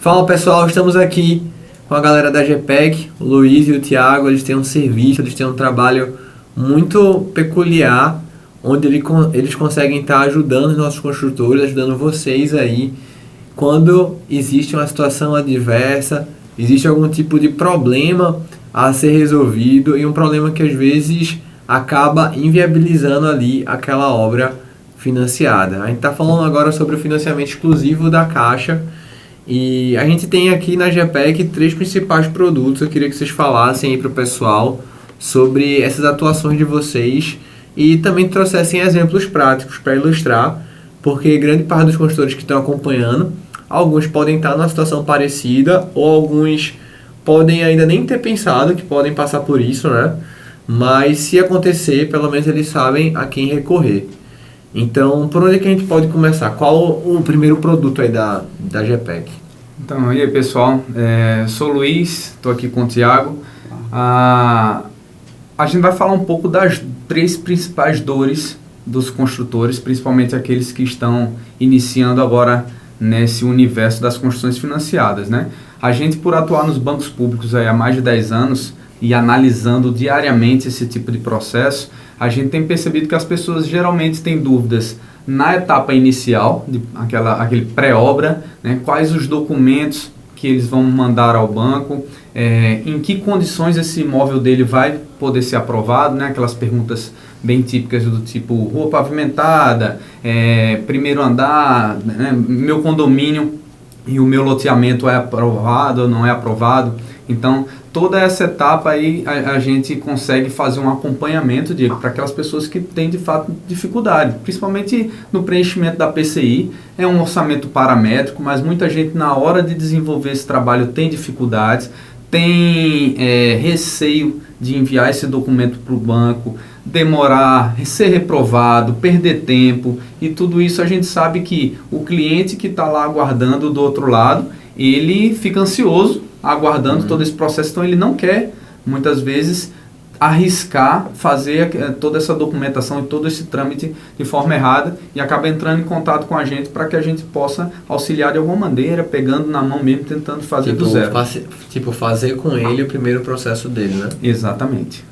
Fala pessoal, estamos aqui com a galera da GPEC, o Luiz e o Thiago. Eles têm um serviço, eles têm um trabalho muito peculiar, onde eles conseguem estar ajudando os nossos construtores, ajudando vocês aí, quando existe uma situação adversa, existe algum tipo de problema a ser resolvido e um problema que às vezes acaba inviabilizando ali aquela obra financiada. A gente está falando agora sobre o financiamento exclusivo da Caixa. E a gente tem aqui na GPEC 3 principais produtos. Eu queria que vocês falassem aí para o pessoal sobre essas atuações de vocês e também trouxessem exemplos práticos para ilustrar, porque grande parte dos consultores que estão acompanhando, alguns podem estar numa situação parecida ou alguns podem ainda nem ter pensado que podem passar por isso, né? Mas se acontecer, pelo menos eles sabem a quem recorrer. Então, por onde é que a gente pode começar? Qual o primeiro produto aí da GPEC? Então, e aí pessoal, sou o Luiz, estou aqui com o Thiago. A gente vai falar um pouco das 3 principais dores dos construtores, principalmente aqueles que estão iniciando agora nesse universo das construções financiadas, né? A gente, por atuar nos bancos públicos aí há mais de 10 anos e analisando diariamente esse tipo de processo, a gente tem percebido que as pessoas geralmente têm dúvidas na etapa inicial, aquele pré-obra, né, quais os documentos que eles vão mandar ao banco, em que condições esse imóvel dele vai poder ser aprovado, né, aquelas perguntas bem típicas do tipo rua pavimentada, primeiro andar, né, meu condomínio e o meu loteamento é aprovado ou não é aprovado. Então, toda essa etapa aí a gente consegue fazer um acompanhamento, Diego, para aquelas pessoas que têm de fato dificuldade, principalmente no preenchimento da PCI. É um orçamento paramétrico, mas muita gente na hora de desenvolver esse trabalho tem dificuldades, tem receio de enviar esse documento para o banco, demorar, ser reprovado, perder tempo, e tudo isso a gente sabe que o cliente que está lá aguardando do outro lado, ele fica ansioso, aguardando todo esse processo, então ele não quer, muitas vezes, arriscar fazer toda essa documentação e todo esse trâmite de forma errada e acaba entrando em contato com a gente para que a gente possa auxiliar de alguma maneira, pegando na mão mesmo, tentando fazer do zero. Fazer com ele o primeiro processo dele, né? Exatamente.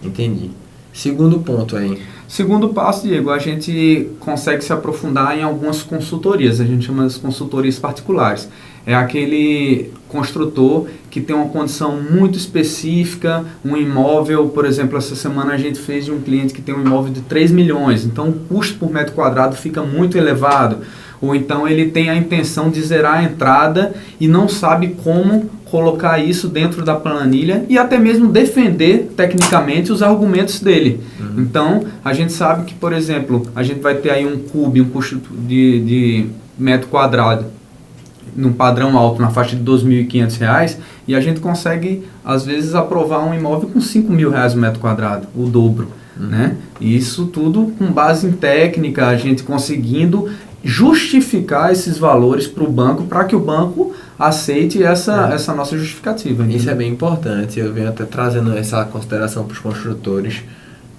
Entendi. Segundo ponto aí. Segundo passo, Diego, a gente consegue se aprofundar em algumas consultorias, a gente chama de consultorias particulares. É aquele construtor que tem uma condição muito específica, um imóvel, por exemplo, essa semana a gente fez de um cliente que tem um imóvel de 3 milhões, então o custo por metro quadrado fica muito elevado, ou então ele tem a intenção de zerar a entrada e não sabe como colocar isso dentro da planilha e até mesmo defender tecnicamente os argumentos dele. Então, a gente sabe que, por exemplo, a gente vai ter aí um custo de metro quadrado num padrão alto, na faixa de R$ 2.500, e a gente consegue, às vezes, aprovar um imóvel com R$ 5.000 o metro quadrado, o dobro, né? E isso tudo com base em técnica, a gente conseguindo justificar esses valores para o banco, para que o banco aceite essa nossa justificativa. Né? Isso é bem importante, eu venho até trazendo essa consideração para os construtores,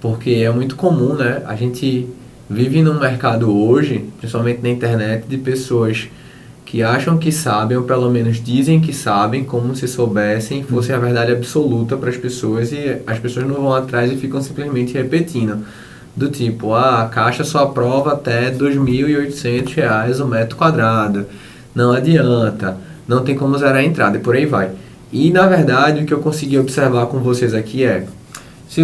porque é muito comum, né? A gente vive num mercado hoje, principalmente na internet, de pessoas que acham que sabem, ou pelo menos dizem que sabem, como se soubessem, fosse a verdade absoluta para as pessoas, e as pessoas não vão atrás e ficam simplesmente repetindo. Do tipo, a Caixa só aprova até R$ 2.800 o metro quadrado, não adianta, não tem como zerar a entrada, e por aí vai. E, na verdade, o que eu consegui observar com vocês aqui é, se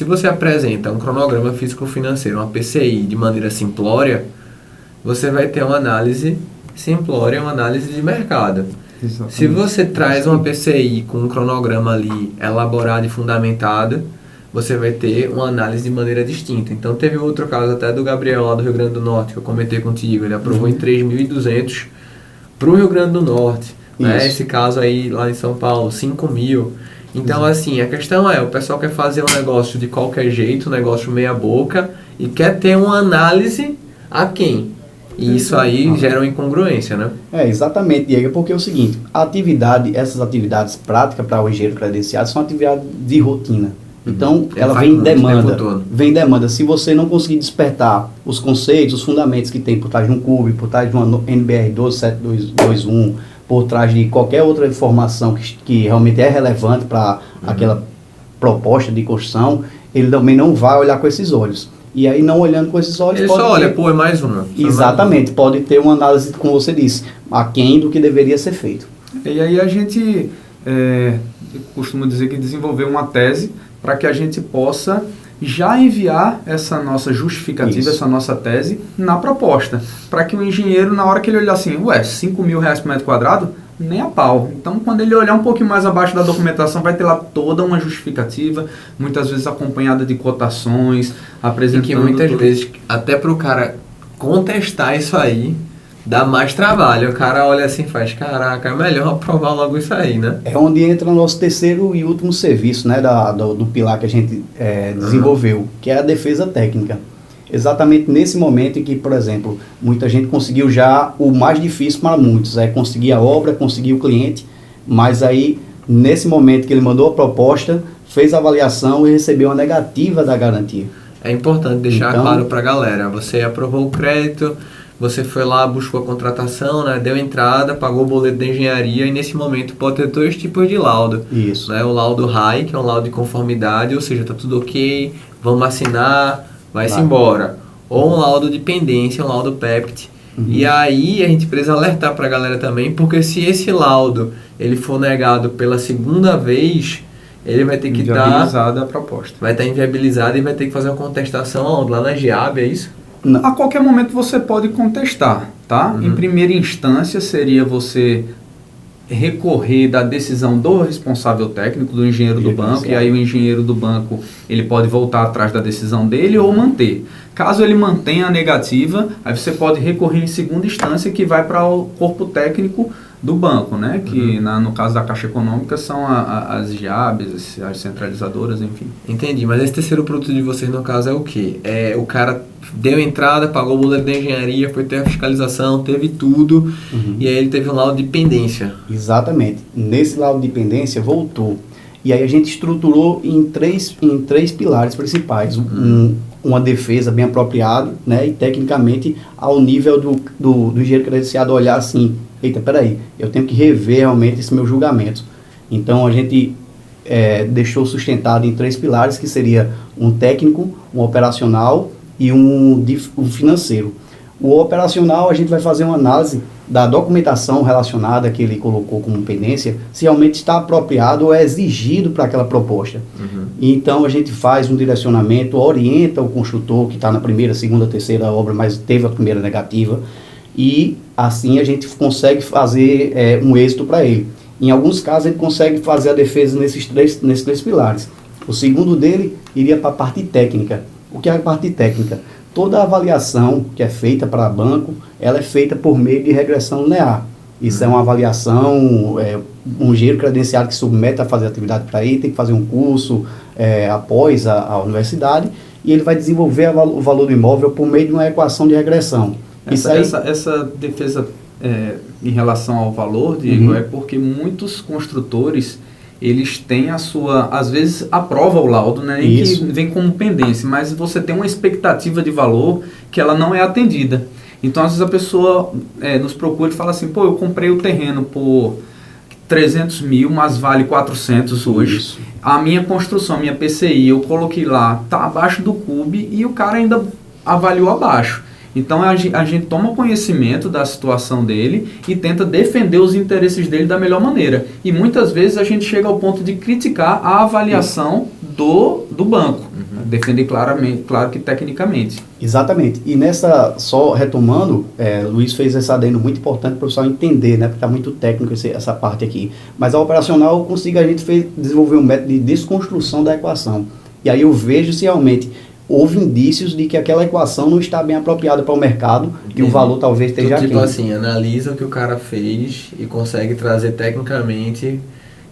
você apresenta um cronograma físico-financeiro, uma PCI, de maneira simplória, você vai ter uma análise simplória, uma análise de mercado. Exatamente. Se você traz uma PCI com um cronograma ali elaborado e fundamentado, você vai ter uma análise de maneira distinta. Então, teve outro caso até do Gabriel lá do Rio Grande do Norte, que eu comentei contigo, ele aprovou em 3.200 para o Rio Grande do Norte. Né? Esse caso aí lá em São Paulo, 5.000. Então, assim, a questão é, o pessoal quer fazer um negócio de qualquer jeito, um negócio meia boca, e quer ter uma análise a quem? E isso aí gera uma incongruência, né? Exatamente, Diego, porque é o seguinte, essas atividades práticas para o engenheiro credenciado são atividades de rotina. Então, ela vem demanda. Se você não conseguir despertar os conceitos, os fundamentos que tem por trás de um CUB, por trás de uma NBR 12721, por trás de qualquer outra informação que realmente é relevante para aquela proposta de construção, ele também não vai olhar com esses olhos. E aí, não olhando com esses olhos... Ele só olha, pô, é mais uma. Exatamente, pode ter uma análise, como você disse, aquém do que deveria ser feito. E aí a gente costuma dizer que desenvolveu uma tese para que a gente possa já enviar essa nossa justificativa, essa nossa tese, na proposta. Para que o engenheiro, na hora que ele olhar assim, R$5.000 por metro quadrado, nem a pau. Então, quando ele olhar um pouquinho mais abaixo da documentação, vai ter lá toda uma justificativa, muitas vezes acompanhada de cotações, apresentando... E que muitas vezes, até para o cara contestar isso aí, dá mais trabalho. O cara olha assim e faz, caraca, é melhor aprovar logo isso aí, né? É onde entra o nosso terceiro e último serviço, né, do pilar que a gente desenvolveu, que é a defesa técnica. Exatamente nesse momento em que, por exemplo, muita gente conseguiu já o mais difícil para muitos, é conseguir a obra, conseguir o cliente, mas aí, nesse momento que ele mandou a proposta, fez a avaliação e recebeu a negativa da garantia. É importante deixar claro para a galera, você aprovou o crédito, você foi lá, buscou a contratação, né, deu entrada, pagou o boleto da engenharia e nesse momento pode ter dois tipos de laudo. Isso. Né, o laudo RAI, que é um laudo de conformidade, ou seja, está tudo ok, vamos assinar, vai-se embora. Ou um laudo de pendência, um laudo PEPT. E aí a gente precisa alertar para a galera também, porque se esse laudo ele for negado pela segunda vez, ele vai ter que estar... Inviabilizada a proposta. Vai estar inviabilizado e vai ter que fazer uma contestação lá na GIAB, é isso? Não. A qualquer momento você pode contestar, tá? Em primeira instância seria você recorrer da decisão do responsável técnico, do engenheiro do banco, e aí o engenheiro do banco ele pode voltar atrás da decisão dele ou manter. Caso ele mantenha a negativa, aí você pode recorrer em segunda instância, que vai para o corpo técnico do banco, né? Que no caso da Caixa Econômica são as GIABs, as centralizadoras, enfim. Entendi, mas esse terceiro produto de vocês no caso é o quê? É, o cara deu entrada, pagou o boleto da engenharia, foi ter a fiscalização, teve tudo, e aí ele teve um laudo de pendência. Exatamente. Nesse laudo de pendência voltou. E aí a gente estruturou em três pilares principais. Uma defesa bem apropriada, né? E tecnicamente ao nível do engenheiro credenciado olhar assim, eita, peraí, eu tenho que rever realmente esse meu julgamento. Então a gente deixou sustentado em 3 pilares, que seria um técnico, um operacional e um financeiro. O operacional, a gente vai fazer uma análise da documentação relacionada que ele colocou como pendência, se realmente está apropriado ou é exigido para aquela proposta. Então a gente faz um direcionamento, orienta o construtor que está na primeira, segunda, terceira obra, mas teve a primeira negativa, e assim a gente consegue fazer um êxito para ele. Em alguns casos ele consegue fazer a defesa nesses três pilares. O segundo dele iria para a parte técnica. O que é a parte técnica? Toda a avaliação que é feita para banco, ela é feita por meio de regressão linear. Isso é uma avaliação, um engenheiro credenciado que submete a fazer atividade para ele, tem que fazer um curso após a universidade, e ele vai desenvolver o valor do imóvel por meio de uma equação de regressão. Essa defesa em relação ao valor, Diego, é porque muitos construtores... eles têm a sua, às vezes aprova o laudo, né, que vem como pendência, mas você tem uma expectativa de valor que ela não é atendida. Então, às vezes a pessoa nos procura e fala assim, pô, eu comprei o terreno por 300 mil, mas vale 400 hoje. Isso. A minha construção, minha PCI, eu coloquei lá, tá abaixo do CUB e o cara ainda avaliou abaixo. Então a gente toma conhecimento da situação dele e tenta defender os interesses dele da melhor maneira. E muitas vezes a gente chega ao ponto de criticar a avaliação do banco. Defender claramente, claro que tecnicamente. Exatamente. E nessa, só retomando, Luiz fez esse adendo muito importante para o pessoal entender, né? Porque está muito técnico essa parte aqui. Mas a operacional, a gente desenvolver um método de desconstrução da equação. E aí eu vejo se realmente... houve indícios de que aquela equação não está bem apropriada para o mercado. Entendi. E o valor talvez esteja aqui. Tipo assim, analisa o que o cara fez e consegue trazer tecnicamente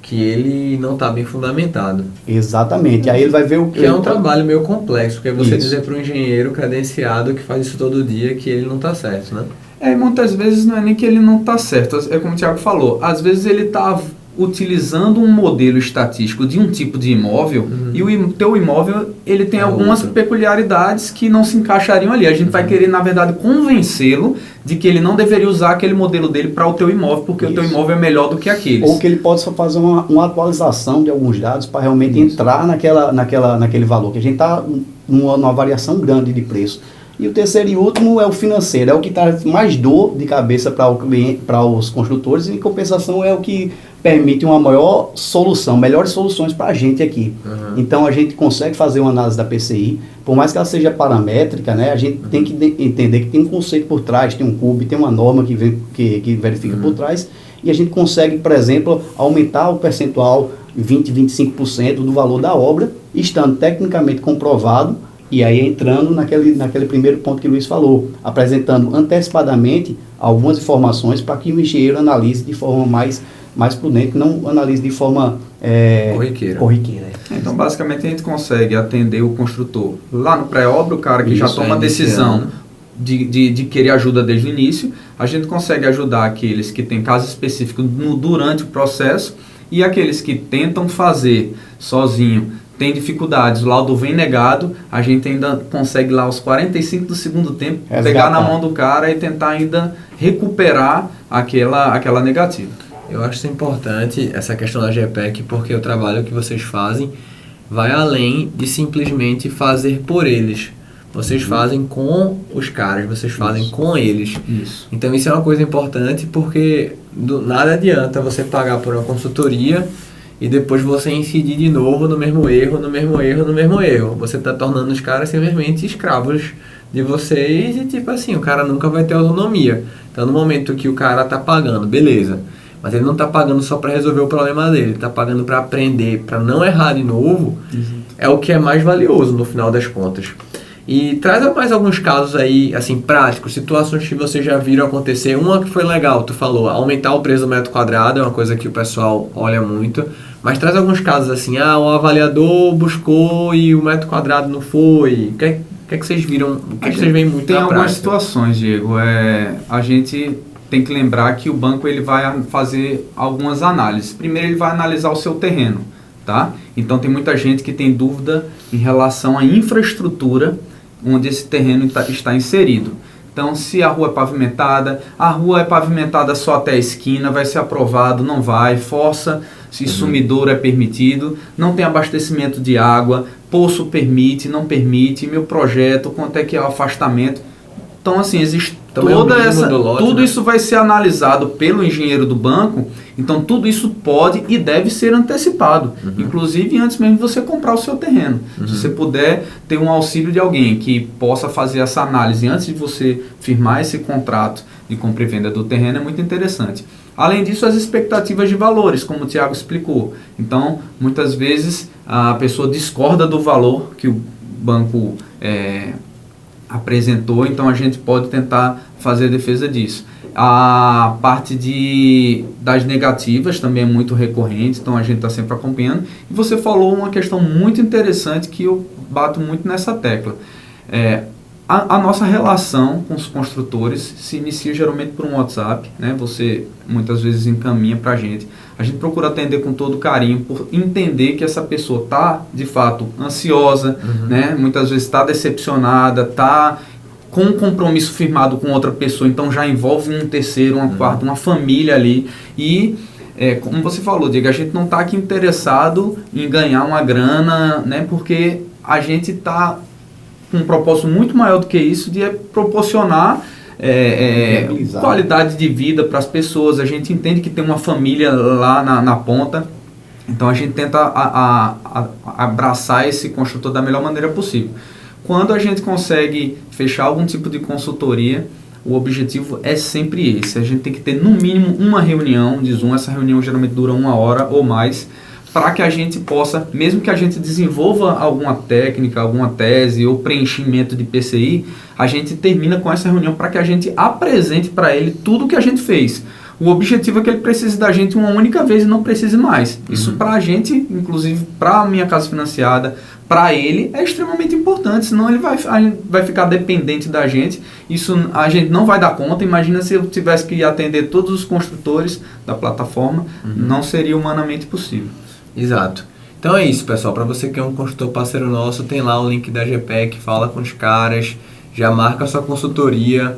que ele não está bem fundamentado. Exatamente. Aí ele vai ver o que é um trabalho meio complexo, porque você dizer para um engenheiro credenciado que faz isso todo dia que ele não está certo, né? Muitas vezes não é nem que ele não está certo, é como o Thiago falou, às vezes ele está utilizando um modelo estatístico de um tipo de imóvel e o teu imóvel ele tem algumas peculiaridades que não se encaixariam ali. A gente vai querer, na verdade, convencê-lo de que ele não deveria usar aquele modelo dele para o teu imóvel, porque o teu imóvel é melhor do que aqueles. Ou que ele pode só fazer uma atualização de alguns dados para realmente entrar naquele valor, que a gente está numa variação grande de preço. E o terceiro e último é o financeiro, é o que traz mais dor de cabeça para o cliente, para os construtores, e em compensação é o que permite uma maior solução, melhores soluções para a gente aqui. Então a gente consegue fazer uma análise da PCI, por mais que ela seja paramétrica, né, a gente tem que entender que tem um conceito por trás, tem um CUB, tem uma norma que verifica por trás, e a gente consegue, por exemplo, aumentar o percentual 20, 25% do valor da obra, estando tecnicamente comprovado. E aí entrando naquele primeiro ponto que o Luiz falou, apresentando antecipadamente algumas informações para que o engenheiro analise de forma mais prudente, não analise de forma corriqueira. Então, basicamente, a gente consegue atender o construtor lá no pré-obra, o cara que já toma a decisão de querer ajuda desde o início. A gente consegue ajudar aqueles que têm caso específico durante o processo e aqueles que tentam fazer sozinho, tem dificuldades, o laudo vem negado, a gente ainda consegue lá aos 45 do segundo tempo pegar na mão do cara e tentar ainda recuperar aquela negativa. Eu acho isso importante, essa questão da GPEC, porque o trabalho que vocês fazem vai além de simplesmente fazer por eles. Vocês fazem com os caras, vocês fazem com eles. Então isso é uma coisa importante, porque nada adianta você pagar por uma consultoria e depois você incidir de novo no mesmo erro. Você está tornando os caras simplesmente escravos de vocês e tipo assim, o cara nunca vai ter autonomia. Então no momento que o cara está pagando, beleza, mas ele não está pagando só para resolver o problema dele, ele está pagando para aprender, para não errar de novo, é o que é mais valioso no final das contas. E traz mais alguns casos aí, assim, práticos, situações que vocês já viram acontecer. Uma que foi legal, tu falou, aumentar o preço do metro quadrado é uma coisa que o pessoal olha muito. Mas traz alguns casos assim, o avaliador buscou e o metro quadrado não foi. O que é que vocês viram? O que vocês veem muito na prática? Tem algumas situações, Diego. A gente tem que lembrar que o banco ele vai fazer algumas análises. Primeiro ele vai analisar o seu terreno, tá? Então tem muita gente que tem dúvida em relação à infraestrutura onde esse terreno está inserido. Então, se a rua é pavimentada só até a esquina, vai ser aprovado, não vai, força, se sumidouro é permitido, não tem abastecimento de água, poço permite, não permite, meu projeto, quanto é que é o afastamento. Então, assim, existe tudo isso vai ser analisado pelo engenheiro do banco, então tudo isso pode e deve ser antecipado, inclusive antes mesmo de você comprar o seu terreno. Se você puder ter um auxílio de alguém que possa fazer essa análise antes de você firmar esse contrato de compra e venda do terreno, é muito interessante. Além disso, as expectativas de valores, como o Thiago explicou. Então, muitas vezes a pessoa discorda do valor que o banco apresentou, então a gente pode tentar fazer a defesa disso. A parte das negativas também é muito recorrente, então a gente está sempre acompanhando. E você falou uma questão muito interessante que eu bato muito nessa tecla. A nossa relação com os construtores se inicia geralmente por um WhatsApp, né? Você muitas vezes encaminha para a gente procura atender com todo carinho, por entender que essa pessoa está de fato ansiosa, né? Muitas vezes está decepcionada, está com um compromisso firmado com outra pessoa, então já envolve um terceiro, uma quarta, uma família ali. E como você falou, Diego, a gente não está aqui interessado em ganhar uma grana, né? Porque a gente está com um propósito muito maior do que isso, de proporcionar qualidade de vida para as pessoas. A gente entende que tem uma família lá na ponta, então a gente tenta abraçar esse construtor da melhor maneira possível. Quando a gente consegue fechar algum tipo de consultoria, o objetivo é sempre esse. A gente tem que ter no mínimo uma reunião de Zoom. Essa reunião geralmente dura 1 hora ou mais, para que a gente possa, mesmo que a gente desenvolva alguma técnica, alguma tese ou preenchimento de PCI, a gente termina com essa reunião para que a gente apresente para ele tudo que a gente fez. O objetivo é que ele precise da gente uma única vez e não precise mais. Isso para a gente, inclusive para a minha casa financiada, para ele, é extremamente importante, senão ele vai ficar dependente da gente. Isso a gente não vai dar conta. Imagina se eu tivesse que atender todos os construtores da plataforma, não seria humanamente possível. Exato. Então é isso, pessoal. Para você que é um construtor parceiro nosso, tem lá o link da GPEC, fala com os caras, já marca a sua consultoria,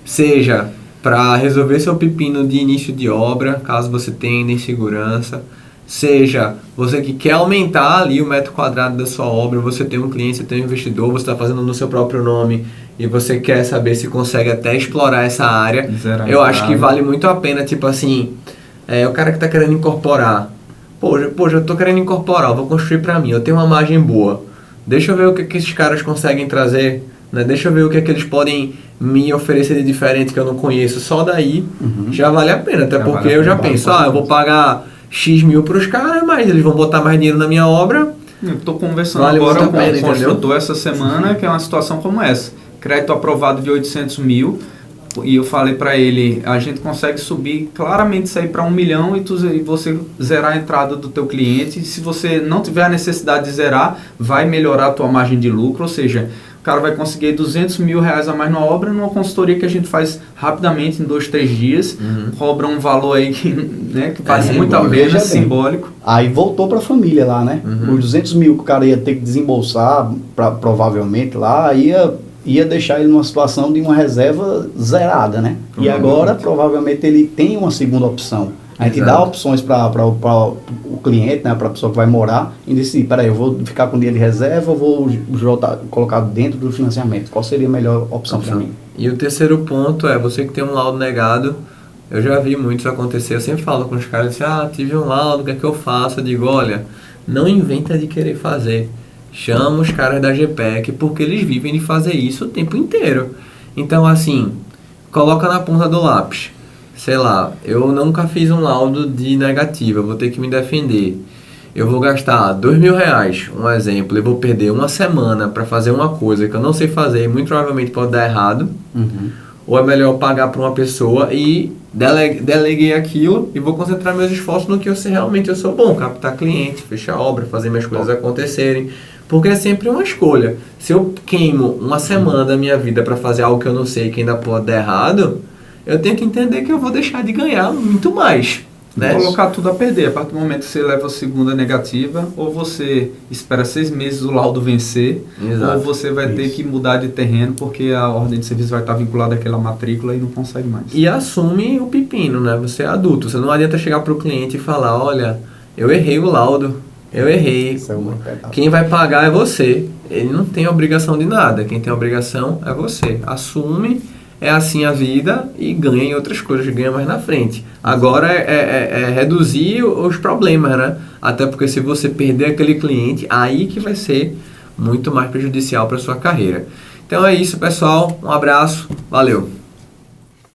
seja para resolver seu pepino de início de obra, caso você tenha insegurança, seja você que quer aumentar ali o metro quadrado da sua obra, você tem um cliente, você tem um investidor, você está fazendo no seu próprio nome e você quer saber se consegue até explorar essa área, eu acho que vale muito a pena, tipo assim, o cara que está querendo incorporar, poxa, eu estou querendo incorporar, eu vou construir para mim, eu tenho uma margem boa, deixa eu ver o que esses caras conseguem trazer, né? Deixa eu ver o que eles podem me oferecer de diferente que eu não conheço, só daí já vale a pena, até porque eu já penso, eu vou pagar X mil para os caras, mas eles vão botar mais dinheiro na minha obra. Estou conversando agora com um construtor essa semana, que é uma situação como essa, crédito aprovado de 800 mil, e eu falei para ele, a gente consegue subir claramente sair para 1 milhão e você zerar a entrada do teu cliente. Se você não tiver a necessidade de zerar, vai melhorar a tua margem de lucro, ou seja, o cara vai conseguir 200 mil reais a mais na obra, numa consultoria que a gente faz rapidamente, em 2, 3 dias, cobra um valor aí que, né, que vale muito a pena, simbólico. Aí voltou para a família lá, né? Os 200 mil que o cara ia ter que desembolsar, provavelmente lá, ia deixar ele numa situação de uma reserva zerada, né? E agora, provavelmente, ele tem uma segunda opção. A gente dá opções para o cliente, né, para a pessoa que vai morar, e decidir, peraí, eu vou ficar com dinheiro de reserva ou vou colocar dentro do financiamento? Qual seria a melhor opção para mim? E o terceiro ponto é, você que tem um laudo negado, eu já vi muito isso acontecer, eu sempre falo com os caras, tive um laudo, o que é que eu faço? Eu digo, olha, não inventa de querer fazer. Chama os caras da GPEC, porque eles vivem de fazer isso o tempo inteiro. Então, assim, coloca na ponta do lápis. Sei lá, eu nunca fiz um laudo de negativa, vou ter que me defender. Eu vou gastar 2 mil reais, um exemplo, eu vou perder uma semana para fazer uma coisa que eu não sei fazer e muito provavelmente pode dar errado. Ou é melhor pagar para uma pessoa e deleguei aquilo e vou concentrar meus esforços no que eu sei realmente eu sou bom, captar cliente, fechar obra, fazer minhas coisas acontecerem. Porque é sempre uma escolha. Se eu queimo uma semana da minha vida para fazer algo que eu não sei que ainda pode dar errado, eu tenho que entender que eu vou deixar de ganhar muito mais. Né? Colocar tudo a perder. A partir do momento que você leva a segunda negativa, ou você espera 6 meses o laudo vencer, ou você vai ter que mudar de terreno, porque a ordem de serviço vai estar vinculada àquela matrícula e não consegue mais. E assume o pepino, né? Você é adulto. Você não adianta chegar para o cliente e falar, olha, eu errei o laudo, eu errei. Quem vai pagar é você. Ele não tem obrigação de nada. Quem tem obrigação é você. Assume. É assim a vida e ganha em outras coisas, ganha mais na frente. Agora é reduzir os problemas, né? Até porque se você perder aquele cliente, aí que vai ser muito mais prejudicial para a sua carreira. Então é isso, pessoal. Um abraço. Valeu!